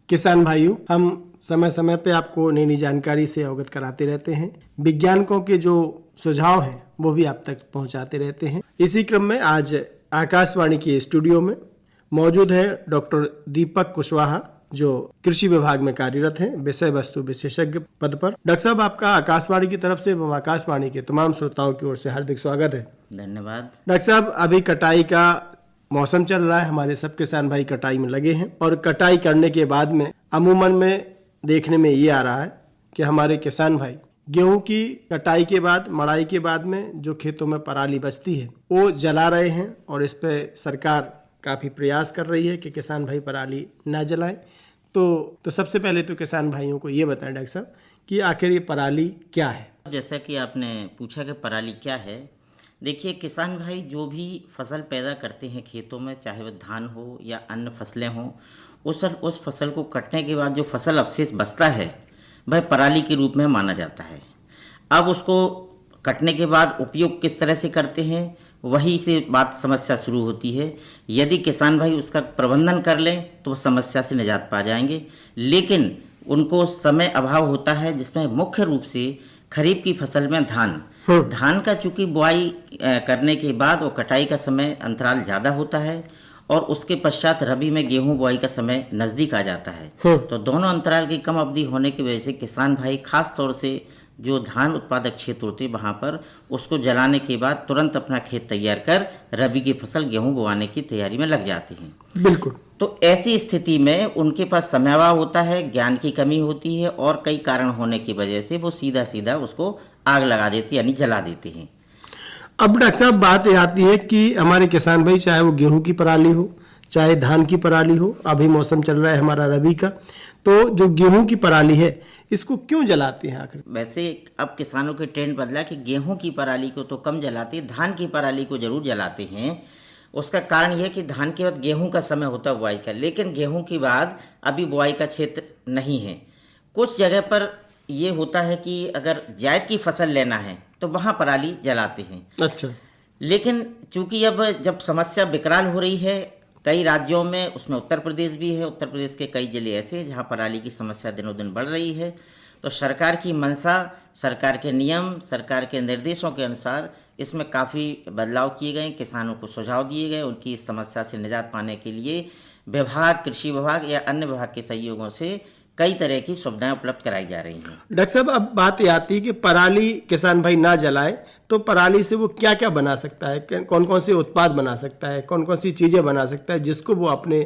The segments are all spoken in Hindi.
किसान भाइयों, हम समय समय पे आपको नई नई जानकारी से अवगत कराते रहते हैं। वैज्ञानिकों के जो सुझाव हैं वो भी आप तक पहुंचाते रहते हैं। इसी क्रम में आज आकाशवाणी के स्टूडियो में मौजूद है डॉक्टर दीपक कुशवाहा, जो कृषि विभाग में कार्यरत हैं, विषय वस्तु विशेषज्ञ पद पर। डॉक्टर साहब, आपका आकाशवाणी की तरफ से एवं आकाशवाणी के तमाम श्रोताओं की ओर से हार्दिक स्वागत है। धन्यवाद। डॉक्टर साहब, अभी कटाई का मौसम चल रहा है, हमारे सब किसान भाई कटाई में लगे हैं और कटाई करने के बाद में अमूमन में देखने में ये आ रहा है कि हमारे किसान भाई गेहूं की कटाई के बाद, मड़ाई के बाद में जो खेतों में पराली बचती है वो जला रहे हैं और इस पे सरकार काफ़ी प्रयास कर रही है कि किसान भाई पराली ना जलाएं। तो सबसे पहले तो किसान भाइयों को ये बताएं डॉक्टर साहब कि आखिर ये पराली क्या है। जैसा कि आपने पूछा कि पराली क्या है, देखिए किसान भाई जो भी फसल पैदा करते हैं खेतों में, चाहे वह धान हो या अन्य फसलें हों, उस फसल को कटने के बाद जो फसल अवशेष बचता है वह पराली के रूप में माना जाता है। अब उसको कटने के बाद उपयोग किस तरह से करते हैं, वही से बात समस्या शुरू होती है। यदि किसान भाई उसका प्रबंधन कर लें तो वो समस्या से निजात पा जाएंगे, लेकिन उनको समय अभाव होता है, जिसमें मुख्य रूप से खरीफ की फसल में धान का चूंकि बुआई करने के बाद और कटाई का समय अंतराल ज़्यादा होता है और उसके पश्चात रबी में गेहूं बुआई का समय नज़दीक आ जाता है। तो दोनों अंतराल की कम अवधि होने की वजह से किसान भाई खास तौर से जो धान उत्पादक क्षेत्र होते हैं वहाँ पर उसको जलाने के बाद तुरंत अपना खेत तैयार कर रबी की फसल गेहूं बोआने की तैयारी में लग जाते हैं। बिल्कुल। तो ऐसी स्थिति में उनके पास समयाभाव होता है, ज्ञान की कमी होती है और कई कारण होने की वजह से वो सीधा सीधा उसको आग लगा देते यानी जला देते हैं। अब डॉक्टर साहब, बात ये आती है कि हमारे किसान भाई चाहे वो गेहूं की पराली हो चाहे धान की पराली हो, अभी मौसम चल रहा है हमारा रबी का, तो जो गेहूं की पराली है इसको क्यों जलाते हैं आखिर? वैसे अब किसानों के ट्रेंड बदला कि गेहूं की पराली को तो कम जलाते, धान की पराली को जरूर जलाते हैं। उसका कारण यह कि धान के बाद गेहूं का समय होता है बुआई का, लेकिन गेहूं के बाद अभी बुआई का क्षेत्र नहीं है। कुछ जगह पर यह होता है कि अगर जायद की फसल लेना है तो वहाँ पराली जलाते हैं। अच्छा। लेकिन चूंकि अब जब समस्या विकराल हो रही है कई राज्यों में, उसमें उत्तर प्रदेश भी है, उत्तर प्रदेश के कई जिले ऐसे हैं जहाँ पराली की समस्या दिनों दिन बढ़ रही है, तो सरकार की मंशा, सरकार के नियम, सरकार के निर्देशों के अनुसार इसमें काफ़ी बदलाव किए गए, किसानों को सुझाव दिए गए। उनकी इस समस्या से निजात पाने के लिए विभाग, कृषि विभाग या अन्य विभाग के सहयोगों से कई तरह की सुविधाएं उपलब्ध कराई जा रही हैं। डॉक्टर साहब, अब बात ये आती है कि पराली किसान भाई ना जलाए तो पराली से वो क्या क्या बना सकता है, कौन कौन से उत्पाद बना सकता है, कौन कौन सी चीज़ें बना सकता है जिसको वो अपने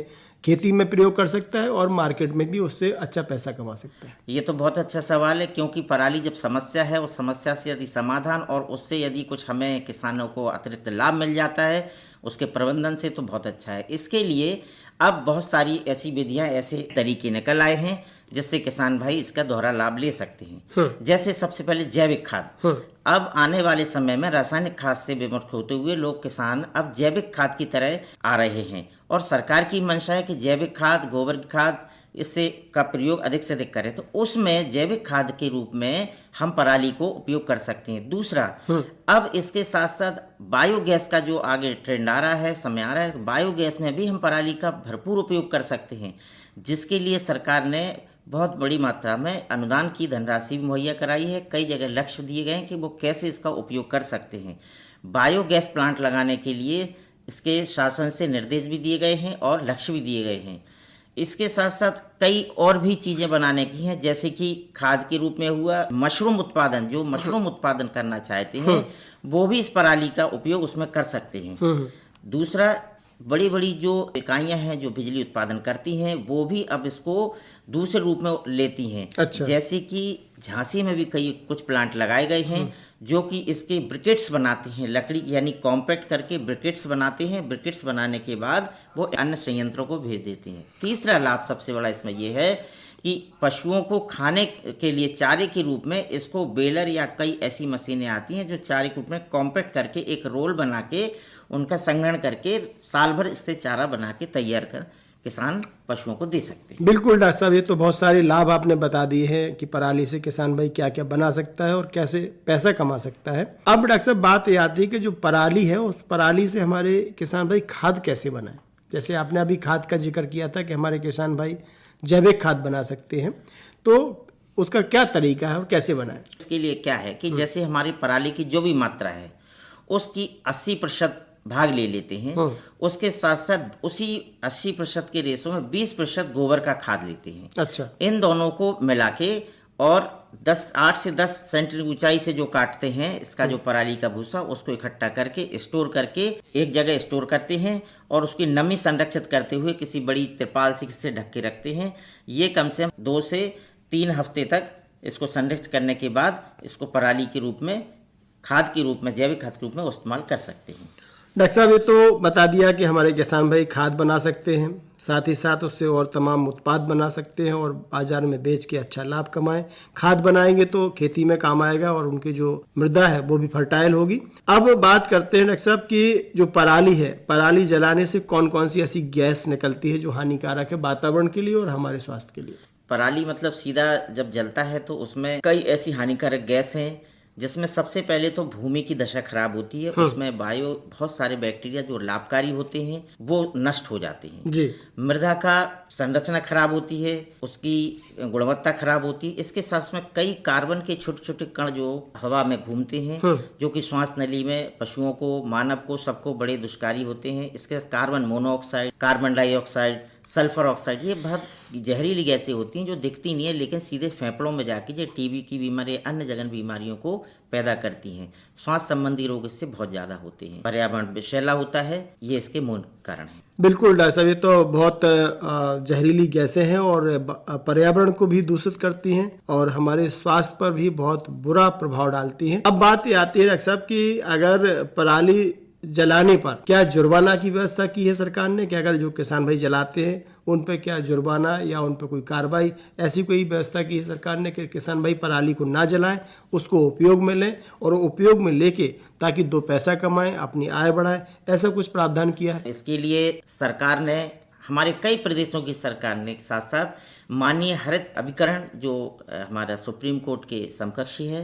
खेती में प्रयोग कर सकता है और मार्केट में भी उससे अच्छा पैसा कमा सकता है? ये तो बहुत अच्छा सवाल है, क्योंकि पराली जब समस्या है, उस समस्या से यदि समाधान और उससे यदि कुछ हमें किसानों को अतिरिक्त लाभ मिल जाता है उसके प्रबंधन से, तो बहुत अच्छा है। इसके लिए अब बहुत सारी ऐसी विधियां, ऐसे तरीके निकल आए हैं जिससे किसान भाई इसका दोहरा लाभ ले सकते हैं। जैसे सबसे पहले जैविक खाद। अब आने वाले समय में रासायनिक खाद से विमुक्त होते हुए लोग, किसान अब जैविक खाद की तरह आ रहे हैं और सरकार की मंशा है कि जैविक खाद, गोबर की खाद, इससे का प्रयोग अधिक से अधिक करें। तो उसमें जैविक खाद के रूप में हम पराली को उपयोग कर सकते हैं। दूसरा, अब इसके साथ साथ बायोगैस का जो आगे ट्रेंड आ रहा है, समय आ रहा है, बायोगैस में भी हम पराली का भरपूर उपयोग कर सकते हैं, जिसके लिए सरकार ने बहुत बड़ी मात्रा में अनुदान की धनराशि भी मुहैया कराई है। कई जगह लक्ष्य दिए गए हैं कि वो कैसे इसका उपयोग कर सकते हैं। बायोगैस प्लांट लगाने के लिए इसके शासन से निर्देश भी दिए गए हैं और लक्ष्य भी दिए गए हैं। इसके साथ साथ कई और भी चीज़ें बनाने की हैं, जैसे कि खाद के रूप में हुआ मशरूम उत्पादन, जो मशरूम उत्पादन करना चाहते हैं वो भी इस पराली का उपयोग उसमें कर सकते हैं। दूसरा, बड़ी बड़ी जो इकाइयां हैं जो बिजली उत्पादन करती हैं वो भी अब इसको दूसरे रूप में लेती हैं। अच्छा। जैसे कि झांसी में भी कुछ प्लांट लगाए गए हैं जो कि इसके ब्रिकेट्स बनाते हैं, लकड़ी यानी कॉम्पैक्ट करके ब्रिकेट्स बनाते हैं। ब्रिकेट्स बनाने के बाद वो अन्य संयंत्रों को भेज देते हैं। तीसरा लाभ सबसे बड़ा इसमें ये है कि पशुओं को खाने के लिए चारे के रूप में इसको बेलर या कई ऐसी मशीनें आती हैं जो चारे के रूप में कॉम्पैक्ट करके एक रोल बना के उनका संग्रहण करके साल भर इससे चारा बना के तैयार कर किसान पशुओं को दे सकते हैं। बिल्कुल डॉक्टर साहब, ये तो बहुत सारे लाभ आपने बता दिए हैं कि पराली से किसान भाई क्या क्या बना सकता है और कैसे पैसा कमा सकता है। अब डॉक्टर साहब, बात ये आती है कि जो पराली है उस पराली से हमारे किसान भाई खाद कैसे बनाए। जैसे आपने अभी खाद का जिक्र किया था कि हमारे किसान भाई जैविक खाद बना सकते हैं, तो उसका क्या तरीका है और कैसे बनाएं? इसके लिए क्या है कि जैसे हमारी पराली की जो भी मात्रा है उसकी 80% भाग ले लेते हैं। उसके साथ साथ उसी 80% के रेशो में 20% गोबर का खाद लेते हैं। अच्छा। इन दोनों को मिला के और 8 से 10 सेंटीमीटर ऊंचाई से जो काटते हैं इसका जो पराली का भूसा, उसको इकट्ठा करके स्टोर करके एक जगह स्टोर करते हैं और उसकी नमी संरक्षित करते हुए किसी बड़ी तिरपाल से ढक के रखते हैं। ये कम से कम 2 से 3 हफ्ते तक इसको संरक्षित करने के बाद इसको पराली के रूप में, खाद के रूप में, जैविक खाद के रूप में इस्तेमाल कर सकते हैं। डॉक्टर साहब, ये तो बता दिया कि हमारे किसान भाई खाद बना सकते हैं, साथ ही साथ उससे और तमाम उत्पाद बना सकते हैं और बाजार में बेच के अच्छा लाभ कमाएं। खाद बनाएंगे तो खेती में काम आएगा और उनकी जो मृदा है वो भी फर्टाइल होगी। अब बात करते हैं डॉक्टर साहब कि जो पराली है, पराली जलाने से कौन कौन सी ऐसी गैस निकलती है जो हानिकारक है वातावरण के लिए और हमारे स्वास्थ्य के लिए? पराली मतलब सीधा जब जलता है तो उसमें कई ऐसी हानिकारक गैस हैं, जिसमें सबसे पहले तो भूमि की दशा खराब होती है। उसमें बायो बहुत सारे बैक्टीरिया जो लाभकारी होते हैं वो नष्ट हो जाते हैं जी। मृदा का संरचना खराब होती है, उसकी गुणवत्ता खराब होती है। इसके साथ में कई कार्बन के छोटे छोटे कण जो हवा में घूमते हैं, जो कि श्वास नली में पशुओं को, मानव को, सबको बड़े दुष्कारी होते हैं। इसके carbon monoxide, carbon dioxide, sulphur oxide, ये बहुत जहरीली गैसें होती हैं जो दिखती नहीं है लेकिन सीधे फेफड़ों में जाके जो टीबी की बीमारी, अन्य जगन बीमारियों को पैदा करती हैं। श्वास संबंधी रोग इससे बहुत ज़्यादा होते हैं। पर्यावरण विषैला होता है, ये इसके मूल कारण है। बिल्कुल डॉक्टर साहब, ये तो बहुत जहरीली गैसें हैं और पर्यावरण को भी दूषित करती हैं और हमारे स्वास्थ्य पर भी बहुत बुरा प्रभाव डालती हैं। अब बात ये आती है डॉक्टर साहब कि अगर पराली जलाने पर क्या जुर्माना की व्यवस्था की है सरकार ने? कि अगर जो किसान भाई जलाते हैं उन पे क्या जुर्माना या उन पे कोई कार्रवाई, ऐसी कोई व्यवस्था की है सरकार ने कि किसान भाई पराली को ना जलाएं, उसको उपयोग में लें और उपयोग में लेके ताकि 2 पैसा कमाएं, अपनी आय बढ़ाएं, ऐसा कुछ प्रावधान किया है? इसके लिए सरकार ने, हमारे कई प्रदेशों की सरकार ने साथ साथ माननीय हरित अभिकरण जो हमारा सुप्रीम कोर्ट के समकक्षी है,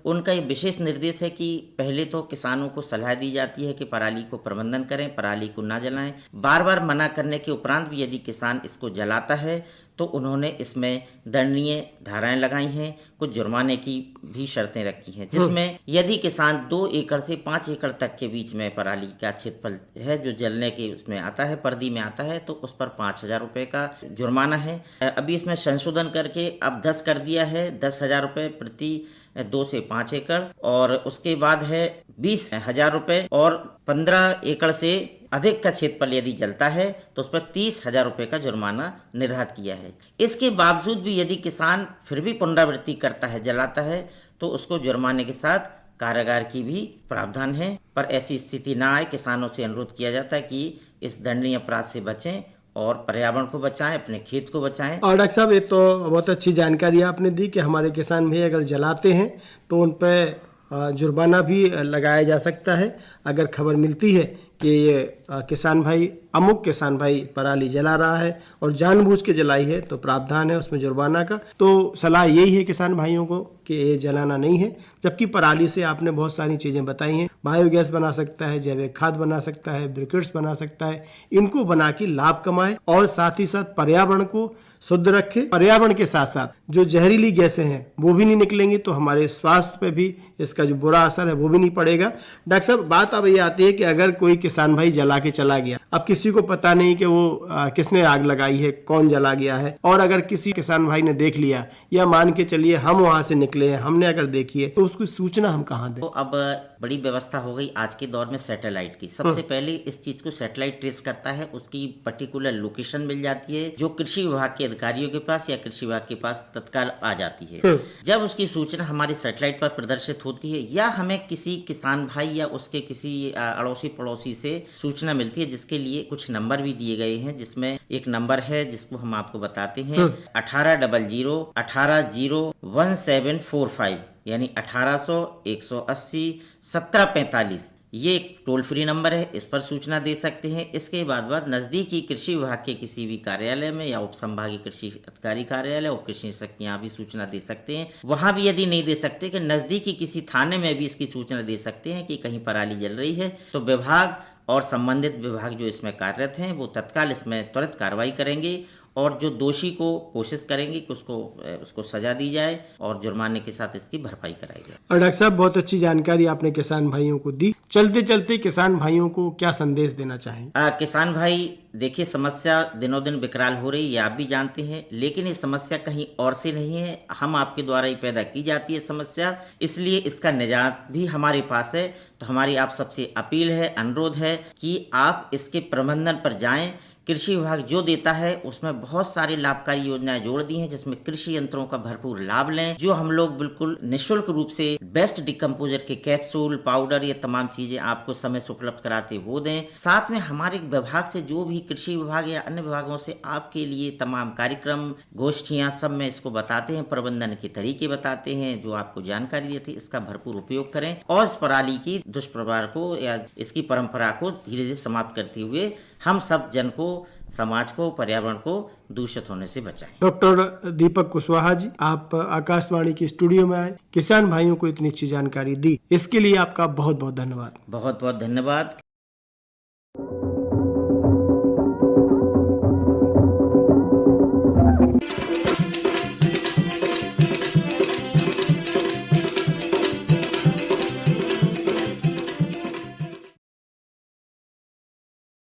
उनका ये विशेष निर्देश है कि पहले तो किसानों को सलाह दी जाती है कि पराली को प्रबंधन करें, पराली को ना जलाएं। बार बार मना करने के उपरांत भी यदि किसान इसको जलाता है तो उन्होंने इसमें दंडनीय धाराएं लगाई हैं, कुछ जुर्माने की भी शर्तें रखी हैं, जिसमें यदि किसान 2 एकड़ से 5 एकड़ तक के बीच में पराली का क्षेत्रफल है जो जलने के उसमें आता है, परिधि में आता है, तो उस पर 5,000 रुपये का जुर्माना है। अभी इसमें संशोधन करके अब 10 कर दिया है, 10,000 रुपये प्रति 2 से 5 एकड़, और उसके बाद है 20,000 रुपये, और 15 एकड़ से अधिक का क्षेत्रफल यदि जलता है तो उस पर 30,000 रुपये का जुर्माना निर्धारित किया है। इसके बावजूद भी यदि किसान फिर भी पुनरावृत्ति करता है, जलाता है, तो उसको जुर्माने के साथ कारागार की भी प्रावधान है। पर ऐसी स्थिति ना आए, किसानों से अनुरोध किया जाता है कि इस दंडनीय अपराध से बचें और पर्यावरण को बचाएं, अपने खेत को बचाएं। और डॉक्टर साहब, ये तो बहुत अच्छी जानकारी आपने दी कि हमारे किसान भाई अगर जलाते हैं तो उन पर जुर्माना भी लगाया जा सकता है। अगर खबर मिलती है कि ये किसान भाई, अमुक किसान भाई पराली जला रहा है और जानबूझ के जलाई है, तो प्रावधान है उसमें जुर्माना का। तो सलाह यही है किसान भाइयों को कि ये जलाना नहीं है। जबकि पराली से आपने बहुत सारी चीज़ें बताई हैं, बायोगैस बना सकता है, जैविक खाद बना सकता है, ब्रिकेट्स बना सकता है। इनको बना के लाभ कमाएं और साथ ही साथ पर्यावरण को शुद्ध रखें। पर्यावरण के साथ साथ जो जहरीली गैसें हैं वो भी नहीं निकलेंगी, तो हमारे स्वास्थ्य पे भी इसका जो बुरा असर है वो भी नहीं पड़ेगा। डॉक्टर साहब, बात अब ये आती है कि अगर कोई किसान भाई जला के चला गया, अब किसी को पता नहीं कि वो किसने आग लगाई है, कौन जला गया है, और अगर किसी किसान भाई ने देख लिया या मान के चलिए हम वहां से निकले हैं, हमने अगर देखी है, तो उसकी सूचना हम कहाँ दें? तो अब बड़ी व्यवस्था हो गई आज के दौर में सैटेलाइट की। सबसे पहले इस चीज को सैटेलाइट ट्रेस करता है, उसकी पर्टिकुलर लोकेशन मिल जाती है जो कृषि विभाग के अधिकारियों के पास या कृषि विभाग के पास तत्काल आ जाती है। जब उसकी सूचना हमारी सैटेलाइट पर प्रदर्शित होती है या हमें किसी किसान भाई या उसके किसी अड़ोसी पड़ोसी से सूचना मिलती है, जिसके लिए कुछ नंबर भी दिए गए हैं, जिसमें एक नंबर है जिसको हम आपको बताते हैं 1800 18 1745, यानी 1800 180 1745। ये एक टोल फ्री नंबर है, इस पर सूचना दे सकते हैं। इसके बाद नज़दीकी कृषि विभाग के किसी भी कार्यालय में या उप संभागीय कृषि अधिकारी कार्यालय और कृषि निरीक्षक यहाँ भी सूचना दे सकते हैं। वहाँ भी यदि नहीं दे सकते कि नज़दीकी किसी थाने में भी इसकी सूचना दे सकते हैं कि कहीं पराली जल रही है, तो विभाग और संबंधित विभाग जो इसमें कार्यरत हैं वो तत्काल इसमें त्वरित कार्रवाई करेंगे और जो दोषी को कोशिश करेंगे कि उसको सजा दी जाए और जुर्माने के साथ इसकी भरपाई कराई जाए। और डॉक्टर साहब, बहुत अच्छी जानकारी आपने किसान भाइयों को दी। चलते चलते किसान भाइयों को क्या संदेश देना चाहेंगे? किसान भाई देखिए, समस्या दिनों दिन विकराल हो रही है, ये आप भी जानते हैं, लेकिन ये समस्या कहीं और से नहीं है, हम आपके द्वारा ही पैदा की जाती है समस्या, इसलिए इसका निजात भी हमारे पास है। तो हमारी आप सबसे अपील है, अनुरोध है कि आप इसके प्रबंधन पर जाएं। कृषि विभाग जो देता है उसमें बहुत सारी लाभकारी योजनाएं जोड़ दी हैं, जिसमें कृषि यंत्रों का भरपूर लाभ लें, जो हम लोग बिल्कुल निःशुल्क रूप से बेस्ट डिकम्पोजर के कैप्सूल, पाउडर, ये तमाम चीजें आपको समय से उपलब्ध कराते वो दें। साथ में हमारे विभाग से जो भी कृषि विभाग या अन्य विभागों से आपके लिए तमाम कार्यक्रम, गोष्ठियां, सब में इसको बताते हैं, प्रबंधन के तरीके बताते हैं, जो आपको जानकारी देते हैं, इसका भरपूर उपयोग करें और इस पराली की दुष्प्रभाव को या इसकी परंपरा को धीरे धीरे समाप्त करते हुए हम सब जन को, समाज को, पर्यावरण को दूषित होने से बचाएं। डॉक्टर दीपक कुशवाहा जी, आप आकाशवाणी के स्टूडियो में आए, किसान भाइयों को इतनी अच्छी जानकारी दी, इसके लिए आपका बहुत बहुत धन्यवाद। बहुत बहुत धन्यवाद।